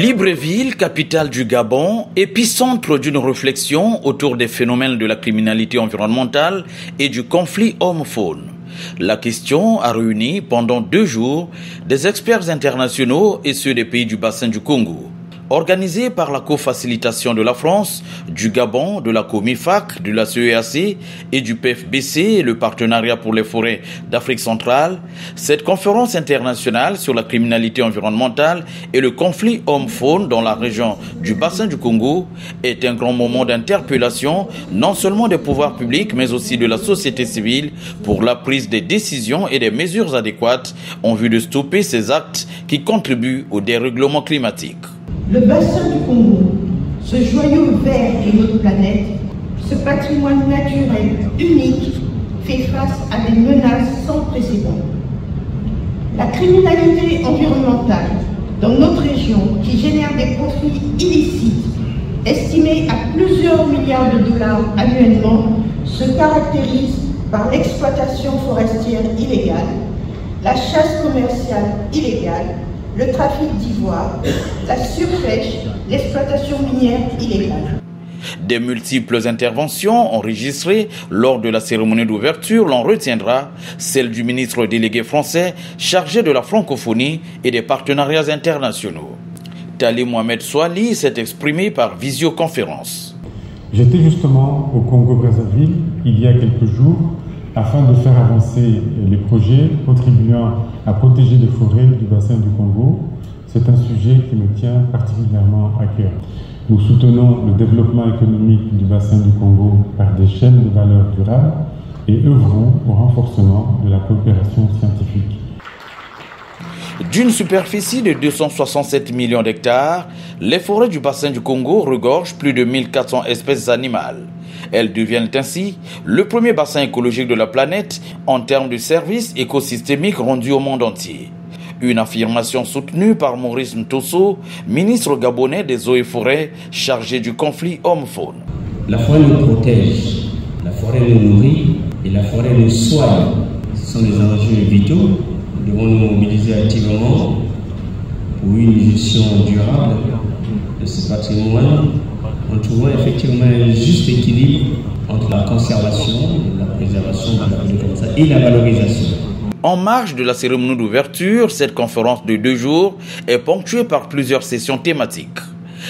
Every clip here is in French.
Libreville, capitale du Gabon, épicentre d'une réflexion autour des phénomènes de la criminalité environnementale et du conflit homme-faune. La question a réuni pendant 2 jours des experts internationaux et ceux des pays du bassin du Congo. Organisé par la co-facilitation de la France, du Gabon, de la COMIFAC, de la CEAC et du PFBC, le partenariat pour les forêts d'Afrique centrale, cette conférence internationale sur la criminalité environnementale et le conflit homme-faune dans la région du bassin du Congo est un grand moment d'interpellation, non seulement des pouvoirs publics, mais aussi de la société civile pour la prise des décisions et des mesures adéquates en vue de stopper ces actes qui contribuent au dérèglement climatique. Le bassin du Congo, ce joyau vert de notre planète, ce patrimoine naturel unique, fait face à des menaces sans précédent. La criminalité environnementale dans notre région, qui génère des profits illicites, estimés à plusieurs milliards de dollars annuellement, se caractérise par l'exploitation forestière illégale, la chasse commerciale illégale, le trafic d'ivoire, la surpêche, l'exploitation minière illégale. Des multiples interventions enregistrées lors de la cérémonie d'ouverture, l'on retiendra celle du ministre délégué français chargé de la francophonie et des partenariats internationaux. Tali Mohamed Souali s'est exprimé par visioconférence. J'étais justement au Congo-Brazzaville il y a quelques jours afin de faire avancer les projets contribuant à protéger les forêts du bassin du Congo. C'est un sujet qui me tient particulièrement à cœur. Nous soutenons le développement économique du bassin du Congo par des chaînes de valeur durables et œuvrons au renforcement de la coopération scientifique. D'une superficie de 267 millions d'hectares, les forêts du bassin du Congo regorgent plus de 1400 espèces animales. Elles deviennent ainsi le premier bassin écologique de la planète en termes de services écosystémiques rendus au monde entier. Une affirmation soutenue par Maurice Ntosso, ministre gabonais des eaux et forêts chargé du conflit homme-faune. La forêt nous protège, la forêt nous nourrit et la forêt nous soigne. Ce sont des enjeux vitaux. Nous devons nous mobiliser activement pour une gestion durable de ce patrimoine en trouvant effectivement un juste équilibre entre la conservation, la préservation de la biodiversité et la valorisation. En marge de la cérémonie d'ouverture, cette conférence de 2 jours est ponctuée par plusieurs sessions thématiques.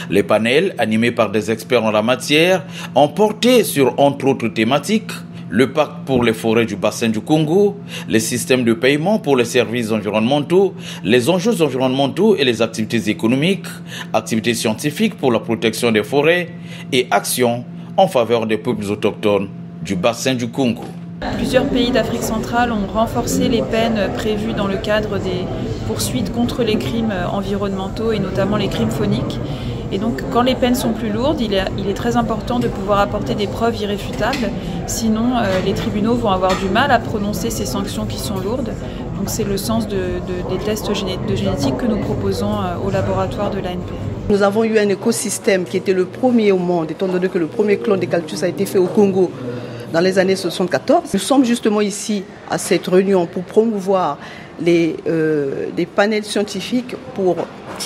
Les panels, animés par des experts en la matière, ont porté sur, entre autres thématiques, le pacte pour les forêts du bassin du Congo, les systèmes de paiement pour les services environnementaux, les enjeux environnementaux et les activités économiques, activités scientifiques pour la protection des forêts et actions en faveur des peuples autochtones du bassin du Congo. Plusieurs pays d'Afrique centrale ont renforcé les peines prévues dans le cadre des poursuites contre les crimes environnementaux et notamment les crimes fauniques. Et donc, quand les peines sont plus lourdes, il est très important de pouvoir apporter des preuves irréfutables. Sinon, les tribunaux vont avoir du mal à prononcer ces sanctions qui sont lourdes. Donc, c'est le sens des tests de génétique que nous proposons au laboratoire de l'ANP. Nous avons eu un écosystème qui était le premier au monde, étant donné que le premier clone d'eucalyptus a été fait au Congo dans les années 74. Nous sommes justement ici à cette réunion pour promouvoir des panels scientifiques pour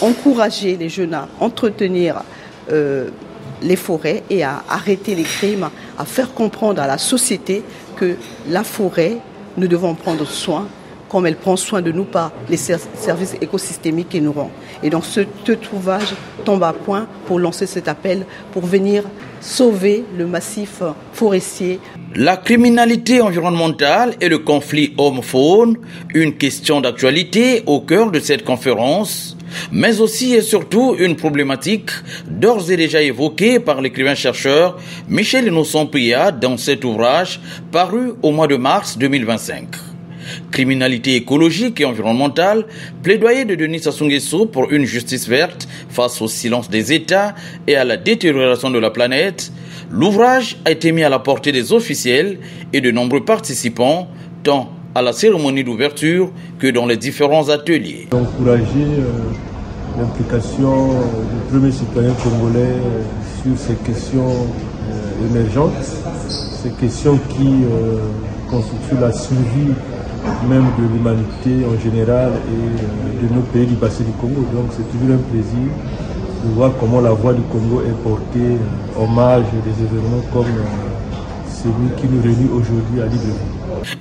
encourager les jeunes à entretenir les forêts et à arrêter les crimes, à faire comprendre à la société que la forêt, nous devons prendre soin comme elle prend soin de nous par les services écosystémiques qu'elle nous rend. Et donc ce trouvage tombe à point pour lancer cet appel pour venir sauver le massif forestier. La criminalité environnementale et le conflit homme-faune, une question d'actualité au cœur de cette conférence, mais aussi et surtout une problématique d'ores et déjà évoquée par l'écrivain-chercheur Michel Innocent-Priat dans cet ouvrage paru au mois de mars 2025. Criminalité écologique et environnementale, plaidoyer de Denis Sassou Nguesso pour une justice verte face au silence des États et à la détérioration de la planète. L'ouvrage a été mis à la portée des officiels et de nombreux participants, tant à la cérémonie d'ouverture que dans les différents ateliers. Encourager l'implication du premier citoyen congolais sur ces questions émergentes, ces questions qui constituent la survie même de l'humanité en général et de nos pays du bassin du Congo. Donc c'est toujours un plaisir de voir comment la voix du Congo est portée, hommage des événements comme celui qui nous réunit aujourd'hui à Libreville.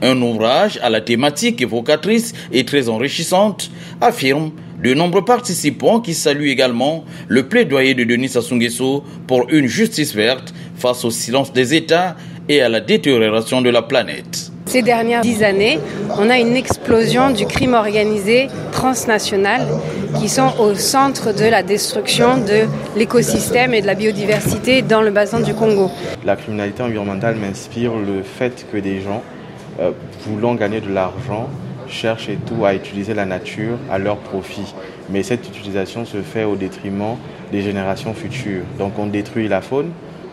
Un ouvrage à la thématique évocatrice et très enrichissante, affirme de nombreux participants qui saluent également le plaidoyer de Denis Sassou Nguesso pour une justice verte face au silence des États et à la détérioration de la planète. Ces dernières 10 années, on a une explosion du crime organisé transnational qui sont au centre de la destruction de l'écosystème et de la biodiversité dans le bassin du Congo. La criminalité environnementale m'inspire le fait que des gens, voulant gagner de l'argent, cherchent et tout à utiliser la nature à leur profit. Mais cette utilisation se fait au détriment des générations futures. Donc on détruit la faune,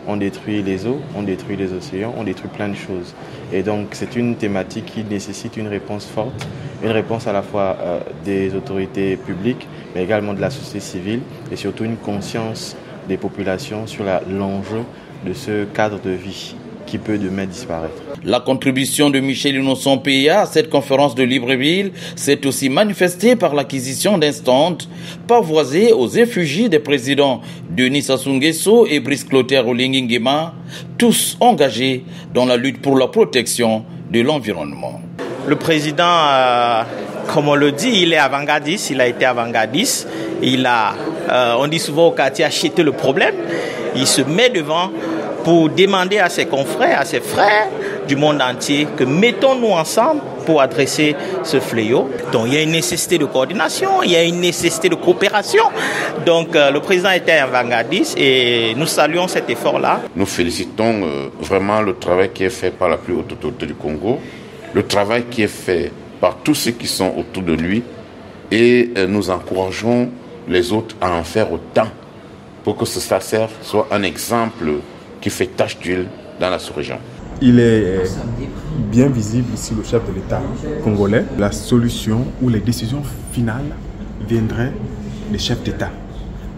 on détruit les eaux, on détruit les océans, on détruit plein de choses. Et donc c'est une thématique qui nécessite une réponse forte, une réponse à la fois des autorités publiques, mais également de la société civile et surtout une conscience des populations sur l'enjeu de ce cadre de vie qui peut demain disparaître. La contribution de Michel Innocent Péa à cette conférence de Libreville s'est aussi manifestée par l'acquisition d'un stand pavoisé aux effigies des présidents Denis Sassou Nguesso et Brice Clotaire Oligui Nguema, tous engagés dans la lutte pour la protection de l'environnement. Le président, comme on le dit, il est avant-gardiste, il a été avant-gardiste. On dit souvent au quartier, acheter le problème. Il se met devant pour demander à ses confrères, à ses frères du monde entier que mettons-nous ensemble pour adresser ce fléau. Donc il y a une nécessité de coordination, il y a une nécessité de coopération. Donc le président était avant-gardiste et nous saluons cet effort-là. Nous félicitons vraiment le travail qui est fait par la plus haute autorité du Congo, le travail qui est fait par tous ceux qui sont autour de lui et nous encourageons les autres à en faire autant pour que ce SACER soit un exemple qui fait tache d'huile dans la sous-région. Il est bien visible ici le chef de l'État congolais. La solution ou les décisions finales viendraient des chefs d'État.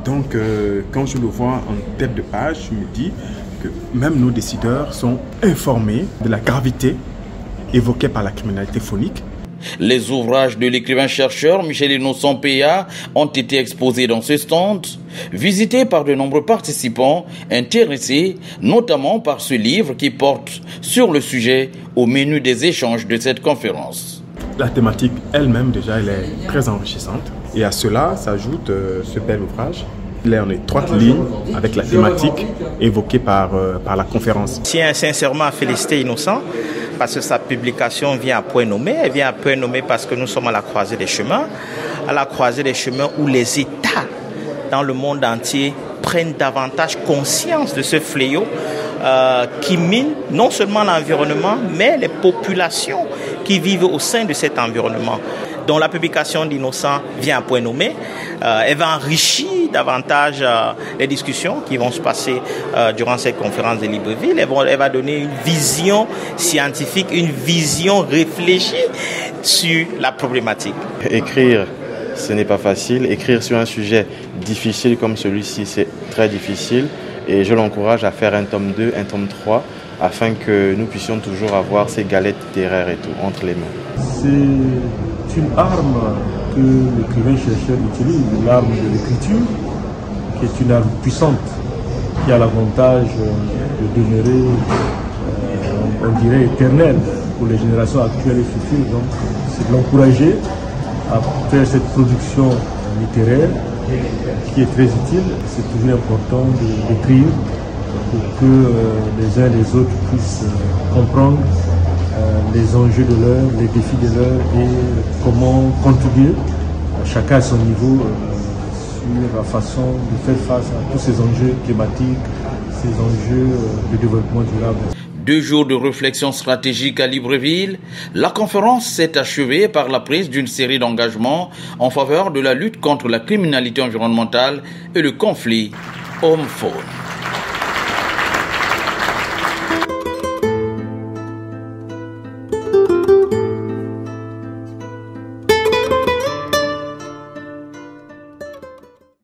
Donc quand je le vois en tête de page, je me dis que même nos décideurs sont informés de la gravité évoquée par la criminalité phonique. Les ouvrages de l'écrivain-chercheur Michel Innocent Péa ont été exposés dans ce stand, visités par de nombreux participants intéressés, notamment par ce livre qui porte sur le sujet au menu des échanges de cette conférence. La thématique elle-même, déjà, elle est très enrichissante. Et à cela s'ajoute ce bel ouvrage. Il est en étroite ligne avec la thématique évoquée par la conférence. Je tiens sincèrement à féliciter Innocent parce que sa publication vient à point nommé. Elle vient à point nommé parce que nous sommes à la croisée des chemins. À la croisée des chemins où les États dans le monde entier prennent davantage conscience de ce fléau qui mine non seulement l'environnement, mais les populations qui vivent au sein de cet environnement. Donc la publication d'Innocent vient à point nommé. Elle va enrichir davantage les discussions qui vont se passer durant cette conférence de Libreville. Elle va donner une vision scientifique, une vision réfléchie sur la problématique. Écrire, ce n'est pas facile. Écrire sur un sujet difficile comme celui-ci, c'est très difficile. Et je l'encourage à faire un tome 2, un tome 3, afin que nous puissions toujours avoir ces galettes littéraires et tout entre les mains. C'est une arme que l'écrivain-chercheur utilise, l'arme de l'écriture, qui est une arme puissante, qui a l'avantage de demeurer, on dirait, éternelle pour les générations actuelles et futures. Donc, c'est de l'encourager à faire cette production littéraire qui est très utile. C'est toujours important d'écrire pour que les uns et les autres puissent comprendre les enjeux de l'heure, les défis de l'heure et comment contribuer, chacun à son niveau, sur la façon de faire face à tous ces enjeux climatiques, ces enjeux de développement durable. 2 jours de réflexion stratégique à Libreville, la conférence s'est achevée par la prise d'une série d'engagements en faveur de la lutte contre la criminalité environnementale et le conflit homme-faune.